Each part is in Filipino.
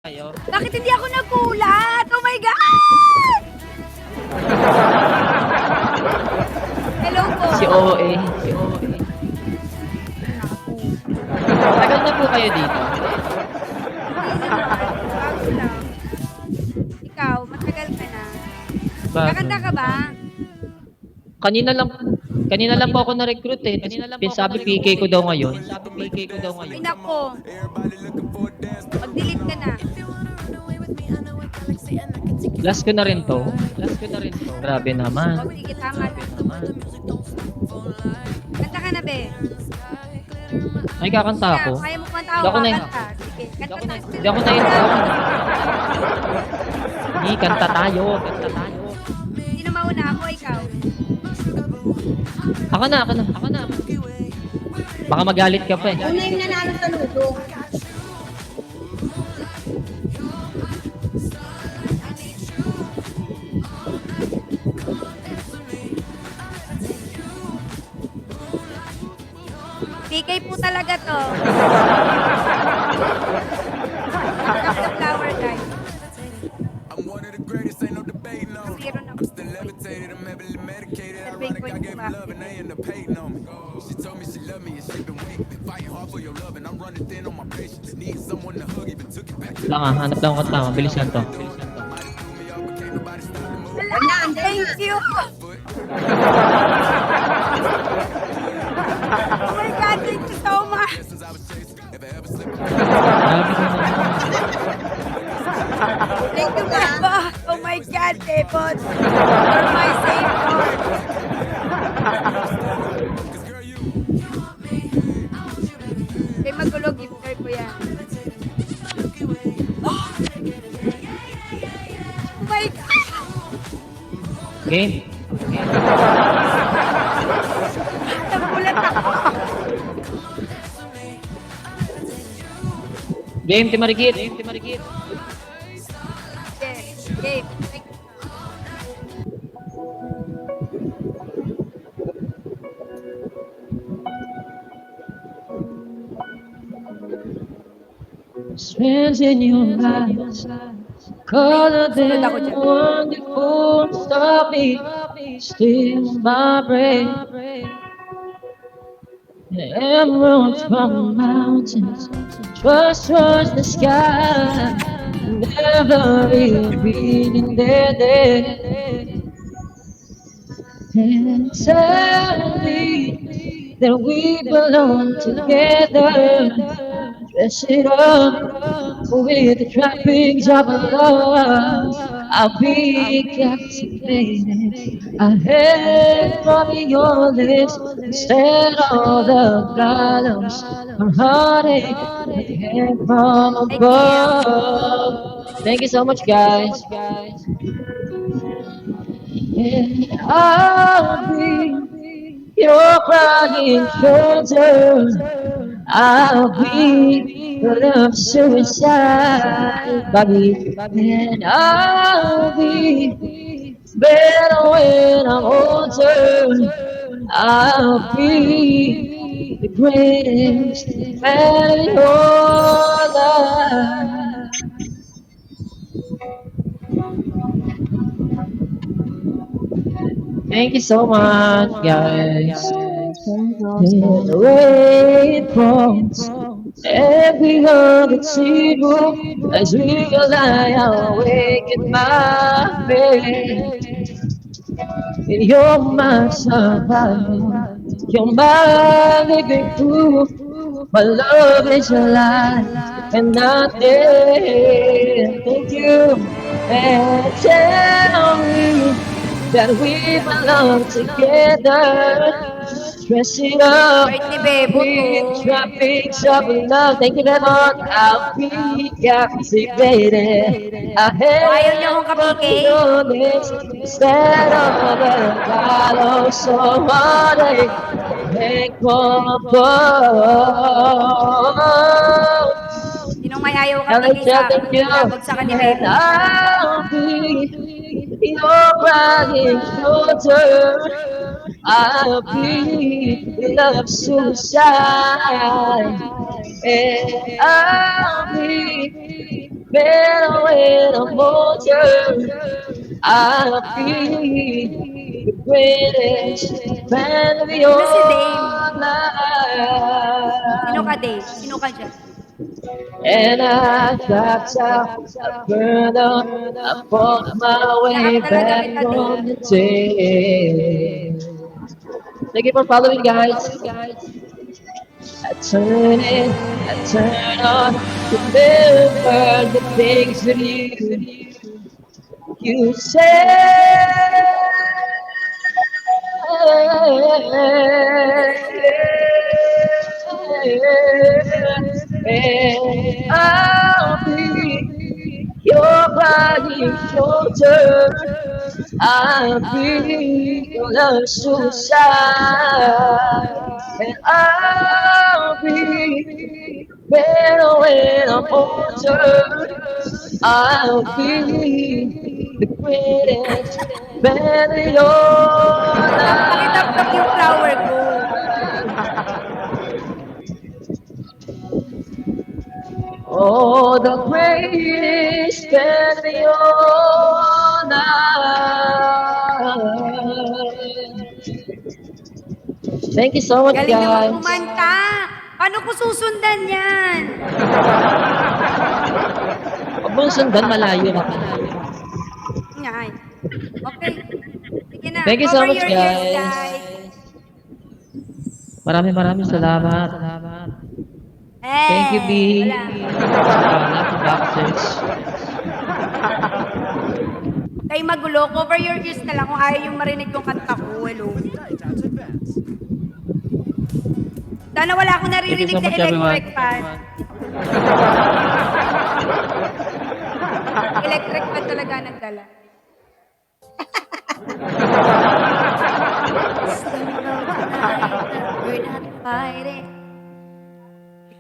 Kayo? Bakit hindi ako nagulat? Oh my God! Hello po. Si OA. Si OA. Tagal na po kayo dito. Hindi naman. Bago lang. Ikaw, matagal ka na. Bago. Kakanta ka ba? Kanina lang po ako na-recruit eh. Sabi PK ko daw ngayon. Ay nako. Mag-delete ka na. Last ko na rin to. Grabe naman. Oh, sige, tama na. Kanta ka na, be. Ay, kakanta ako. Kaya mo kanta Hindi ako ako na- kakanta. Sige, kanta na. Hindi ako na-inbound. Hindi, kanta tayo. Hindi na mauna ako, ikaw. Ako na. Baka magalit ka pa eh. Una yung nanalo sa ludo. PK po talaga to. Up the flower, guys. Zero na. Sabihin ko yung bakit. Lang hanap lang ako kanta. Mabilis lang to. Thank you! Oh my God, thank you so much! Grabe ka naman. Thank you, my boss! Oh my God, Tepot! You're my savior! Kay magulo, gift card ko yan. Oh my God! Game. Nagulat ako! Game, Timarikit. Okay, game. Strands in your eyes, color them wonderful, stop me, still my brain. Emeralds from the mountains, trust the sky, never revealing their day. And tell me that we belong together. Dress it up with the trappings of love. I'll be captivated. I heard from your lips instead of the gallows or heartache that came from above. Thank you so much, guys. And I'll be your crying shoulder. I'll be your love suicide, baby. And I'll be better when I'm older. I'll be the greatest man in your life. Thank you so much, guys. And the rain falls every other table as we lie awake in my bed. And you're my survivor, you're my living proof. My love is alive and not dead. Thank you. And tell me that we belong together. Dress it up Wait ni Bebo with to. tropics of love. Thank you, Lemon. I'll be captivated. I Ayaw niyo akong kapigay? instead of the gallows so heartache. Hang from above. Sinong may ayaw kapigay sa akin? Nabagsakan ni And Bebo. I'll be your crying shoulder. I'll be your love suicide. And I'll be Better when I'm older, I'll be the greatest fan of Sino si your Dame? Sino ka, life. Dave? Sino ka dyan? And I got out, I burned up, I fought my Hinakap way talaga back kita, from Dave. the dead. Thank you for following, guys. I turn it, I turn on, remember the things that you said. And I'll be your crying shoulder. I'll be your love suicide. And I'll be better when I'm older. I'll be the greatest man in your Pakitaptak yung flower ko. life. Oh, the greatest man in your life. Thank you so much, Galing naman guys. kumanta. Paano ko susundan yan? Huwag mong sundan, malayo ka. Ngay. Okay. Sige na. Thank you so Cover much, your ears, guys. guys. Maraming salamat. Thank you, B. Wala. Salamat sa boxes. Huwag kayong magulo. Cover your ears na lang kung ayaw yung marinig yung kanta ko. Hello. Sana wala akong naririnig Thank you so na much, everyone. electric fan. Electric fan talaga nagdala. We're not fighting.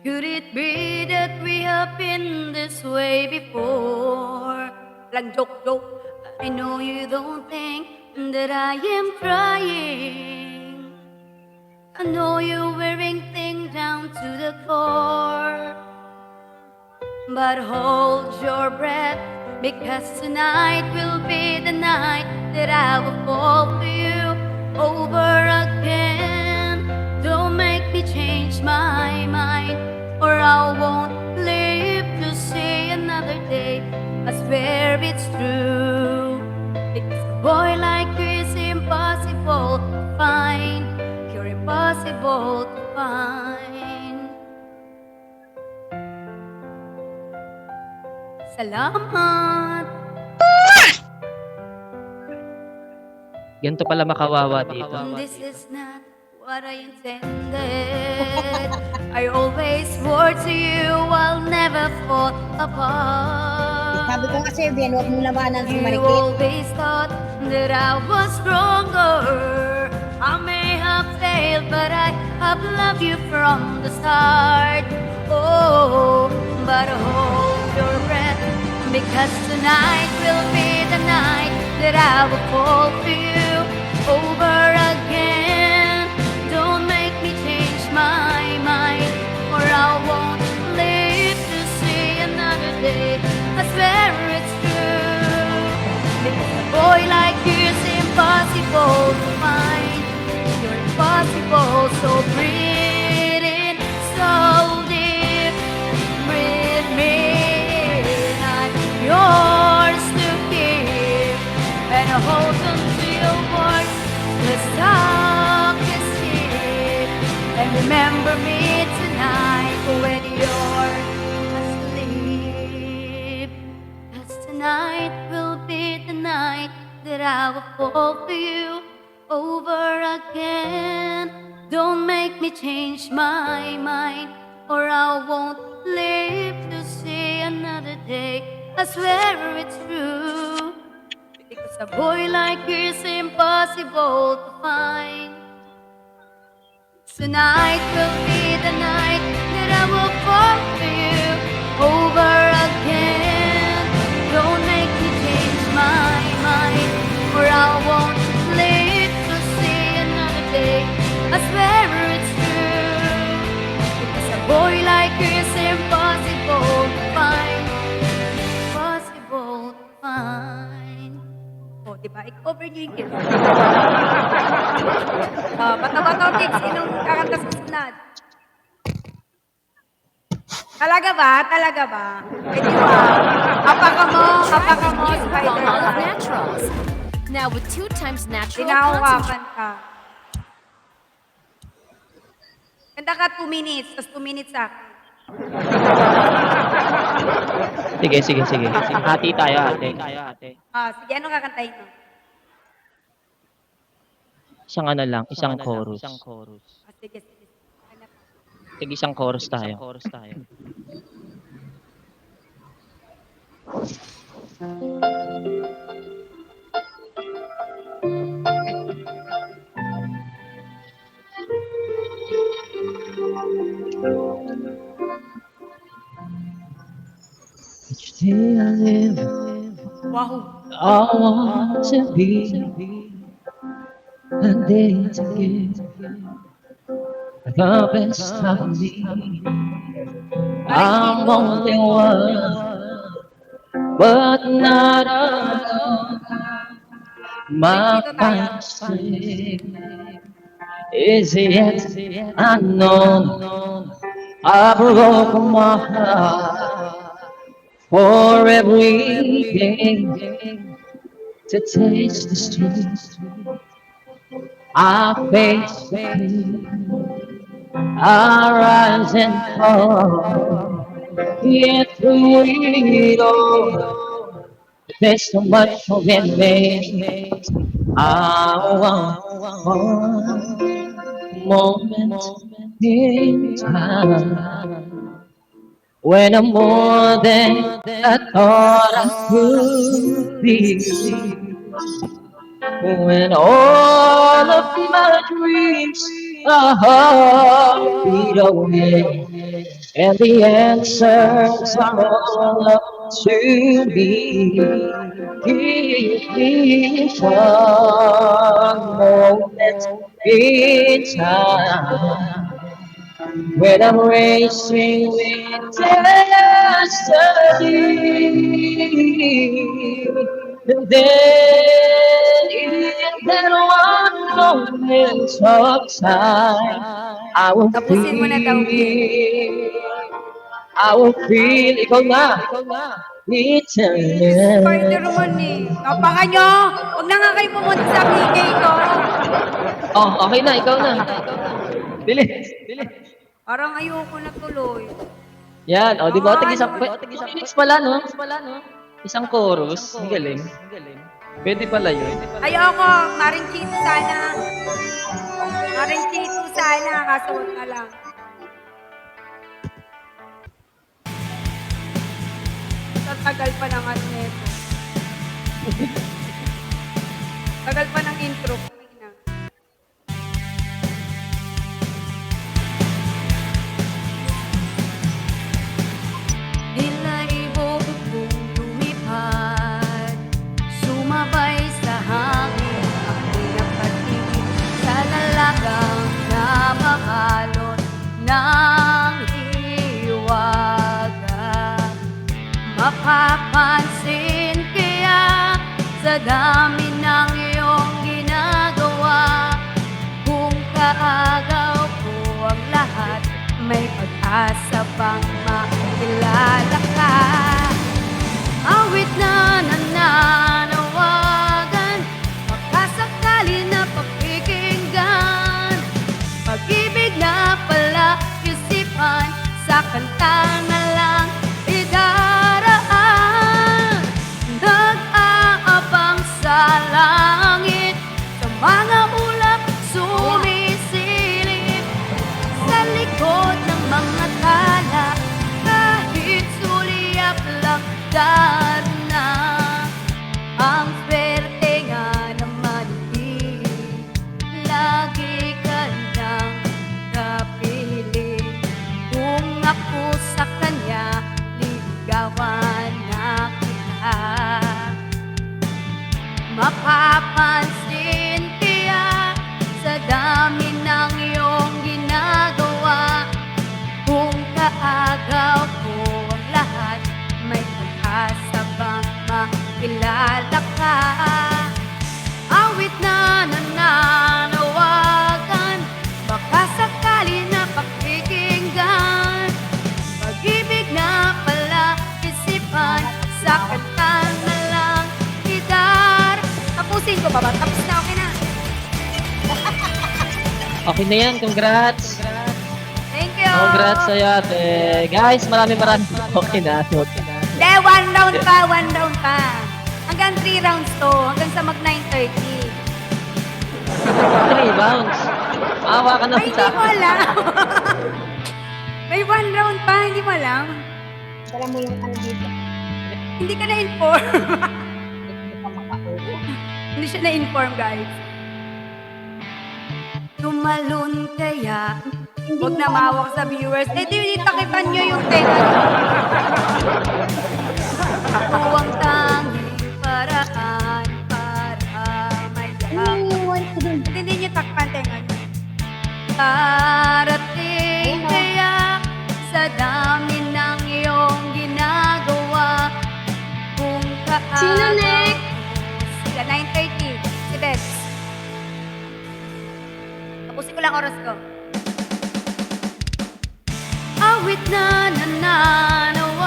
Could it be that we have been this way before? Lang joke. I know you don't think that I am trying. I know you're wearing things down to the core. But hold your breath, because tonight will be the night that I will fall for you over again. Don't make me change my mind, or I won't live to see another day. I swear it's true. Because a boy like you is impossible to find. You're impossible to find. Salamat! Ganito pala makawawa dito. This is not what I intended. I always swore to you I'll never fall apart. Sabi ko nga sa'yo, Bien, huwag mong labanan si You Marikit. always thought that I was stronger. I may have failed, but I have loved you from the start. Oh, but hold your breath, because tonight will be the night that I will fall for you over again. Don't make me change my mind, or I won't live to see another day. I swear it's true. Because a boy like you is impossible to find. You're impossible, so breathe in so deep. Breathe me in. I'm yours to keep. And hold on to your voice. Let's talk this deep. And remember me tonight when you're asleep. 'Cause tonight will be the night that I will fall for you over again. Don't make me change my mind, or I won't live to see another day. I swear it's true. Because a boy like you is impossible to find. Tonight will be the night that I will fall for you over again. Don't make me change my mind, or I won't live to see another day. I swear it's true. Because a boy like you is impossible to find. diba? I-cover niyo yung kids. Bato-bato, Tix, sinong kakanta sa sunod? Talaga ba? Talaga ba? Eh, di ba? Apaka mo, New Spider. Olive Naturals. Now with 2 times natural concentrate. Tinahawakan ka. Kanta ka 2 minutes, tapos 2 minutes sa akin. Sige. Hati tayo, ate. Sige, ano kakantahin mo? Isang ano lang, isang chorus. Sige. Ano pa? Sige, isang chorus tayo. Each day I live, Wow. I want to be a day to give the best of me. I'm only one, but not alone. My past is yet unknown. I broke my heart for every day to taste the streets. I face the pain, I rise and fall. Yet through it all, there's so much in me. I want one moment in time when I'm more than I thought I could be. When all of my dreams are beat away, and the answers are all up to me. Give me one moment in time when I'm racing with destiny. And then in that one moment of time, I will Tapusin mo na daw, feel, ikaw na, eternal. Spider-Man eh. Napaka nyo! Huwag na nga kayo pumunta sa PK ko. Oh, okay na, ikaw na. Bilis. Parang ayoko na tuloy. Yan, di ba? Tig-isang minutes pala, no? Isang chorus. Ang galing. Pwede pala yun. Ayoko, Maring Chito sana. Maring Chito sana, kaso wag na lang. Tagal pa ng ano nito. Tagal pa ng intro. Hilaibo kong lumipad, sumabay sa hangin, ako'y napatingin sa lalagang namakalon ng hiwaga. Mapapansin kaya sa dami ng iyong ginagawa, kung kaagaw ko ang lahat, may pag-asa bang makilala ka? Awit na nananawagan, makasakali na papikinggan, pag-ibig na pala isipan, sa kanta na lang idaraan. Nag-aabang sa langit, sa mga ulap sumisilip, sa likod ng mga tala, kahit sulyap lang darna. Ang swerte nga naman di lagi ka nang kapiling. Kung ako sa kanya, ligawan na kita. Mapapansin kaya sa dami ng iyong ginagawa, kung kaagaw ko ang lahat, may pag-asa bang makilala ka? pa ba? Tapos na, okay na. Okay na yan, congrats. Thank you. Congrats sa'yo ate. Guys, maraming. Okay na. Hindi, one round pa. Hanggang 3 rounds to. Hanggang sa mag 9:30. 3 rounds. Awa ka na Ay, hindi sa mo alam. May 1 round pa, hindi mo alam. Dala mo yung ano dito. Hindi ka na-inform. Hindi ka makauwi. Hindi siya na-inform, guys. Tumalon kaya. Huwag na mawak sa viewers. Eh, di takipan nyo yung tenga. Huwag tanging paraan para may Ano yung want ko dun? hindi nyo takpan tenga nyo. Darating kaya sa dami ng iyong ginagawa. Kung kaagad. Sino next? Sila 9:30. Si Bebs. Tapusin ko lang oras ko. Awit na nananawagan,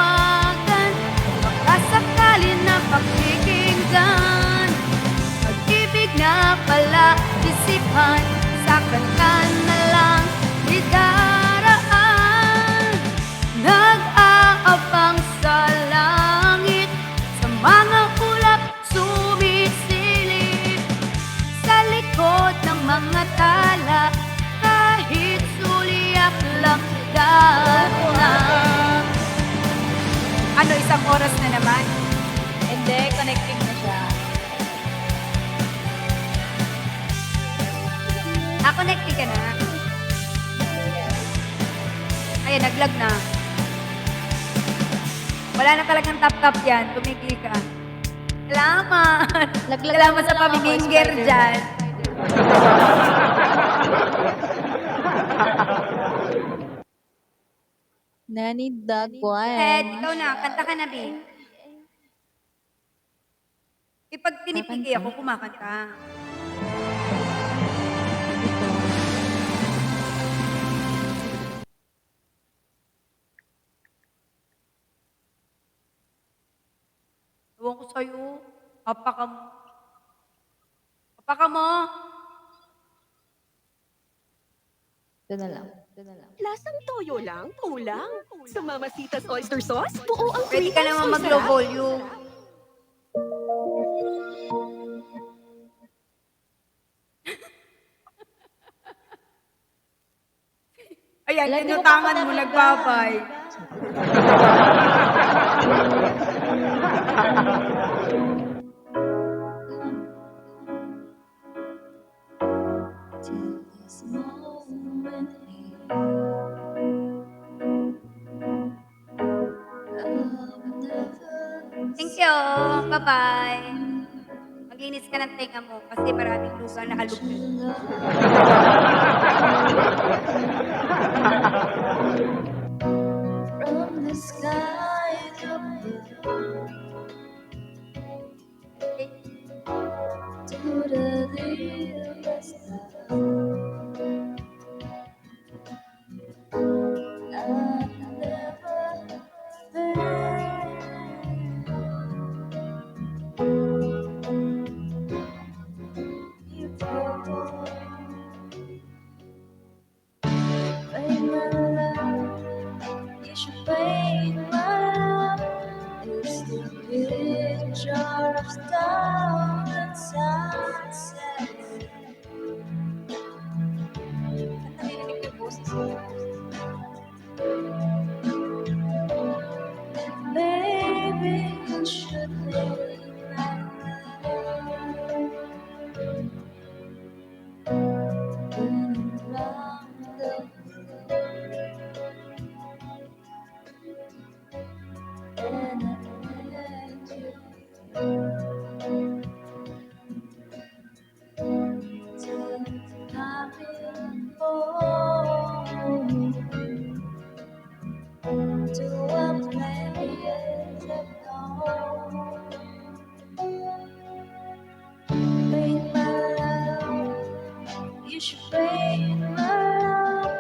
makasakali na pakikinggan. Pag-ibig na pala isipan, sa kanta na lang idaraan. Nag-aabang sa langit, sa mga ulap sumisilip. Sa likod ng mga tala, kahit suliak lang na. Ano, isang oras na naman? Hindi, connecting na siya. Connected ka na. Ayan, naglag na. Wala na talagang tap-tap yan. Tumigil ka. Salamat. Salamat sa pamiminger dyan. Nani Dagwan. Ed, ikaw na. Kanta ka na, B. Pag tinipigi ako, kumakanta. Ewan ko sa'yo. Apaka mo. Apaka mo. Ito na lang. Lasang toyo lang, kulang. Sa Mamacita's oyster sauce, buo ang Pwede ka naman mag-low volume. Ayan, Alam, di mo tinutangan pa mo, pala nagbabay. Thank you. Bye-bye. Maglinis ka ng tenga mo kasi maraming lugar na kalugtong. From the sky to the deepest picture of stars and sunset. Narinig yung boses mo. Baby, it should be like you should pay my love.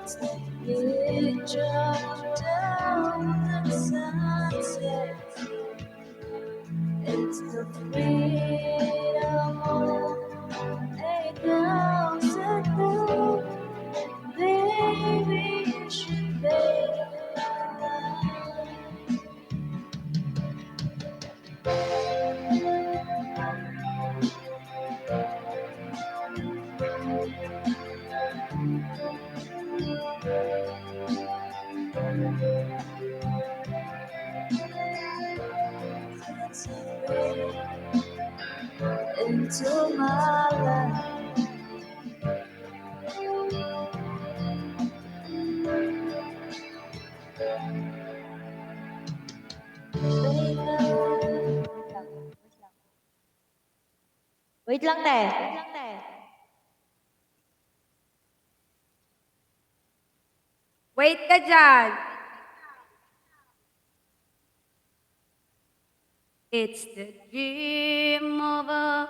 It's the picture down the sunset. It's the freedom of way into my life. Wait lang, te. Wait ka dyan. It's the dream of a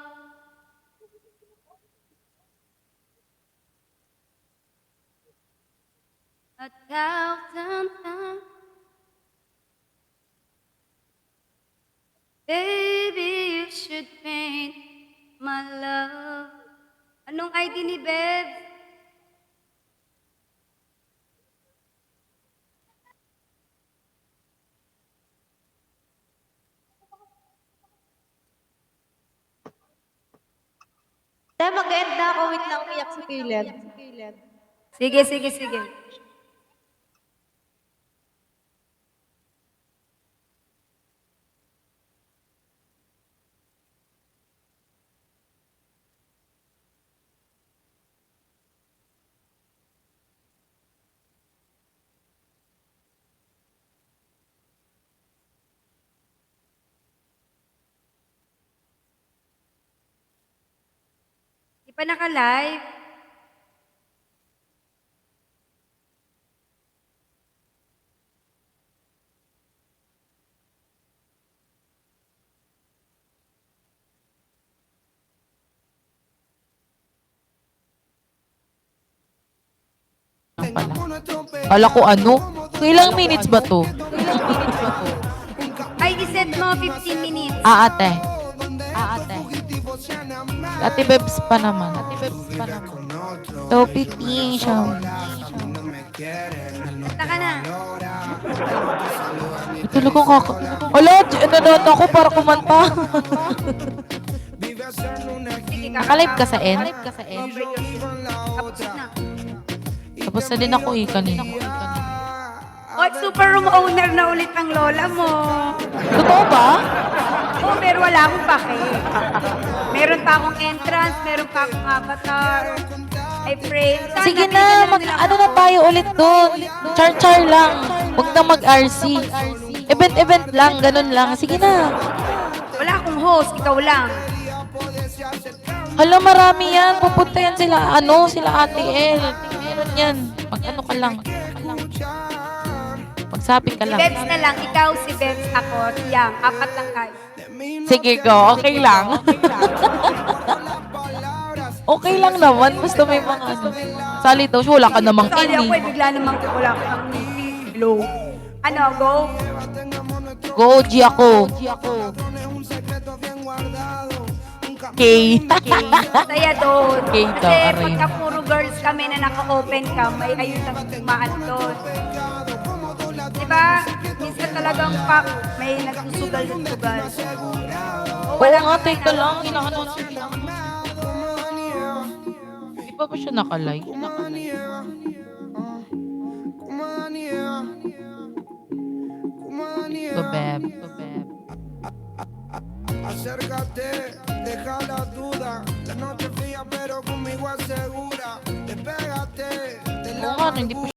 thousand times. Baby, you should paint my love. Anong ID ni Bev? Te, mag-end na ako. Wait lang, umiyak si Caleb. Sige, sige, sige. Di pa naka-live? Kala ko ano? Ilang minutes ba to? Ay, iset mo 15 minutes. Ate. Ate Bebs pa naman. So, 15 siya. Basta ka na. Tulog ko kaka... Ala, nanonood ako para kumanta. Sige, Nakalive ka sa end? Tapos na. Tapos na din ako kanina. Oh, super room owner na ulit ang lola mo. Totoo ba? Oh, pero wala akong pake. Meron pa akong entrance, meron pa akong avatar. I pray. Sana Sige bigyan na, lang nila ano ako. na tayo ulit doon. Char-char lang. Huwag na mag-RC. Event lang, ganun lang. Sige na. Wala akong host, ikaw lang. Hala, marami yan. Pupunta yan sila, sila Ate El. Meron yan. Mag-ano ka lang. Magsabi ka Si lang. Bebs na lang, ikaw, si Bebs, ako, si Yang. Apat lang kayo. Sige, go. Okay lang. Okay lang naman. Basta may mga Sali daw siya. Wala ka namang Sorry ako, ini. bigla namang wala kang hello. Ano, go? Go, G ako. K. Saya doon. Okay, Kasi daw, aray. pagka puro girls kami na naka-open cam, may ayun lang tumaan doon. Diba? Minsan talagang pack, may nagsusugal-sugal. Oo nga, teka lang. Inaano na sila. Di ba siya nakalive? Bebeb. Acércate, deja la duda. La noche fría, pero conmigo asegura. Despégate de la Oo nga, hindi pa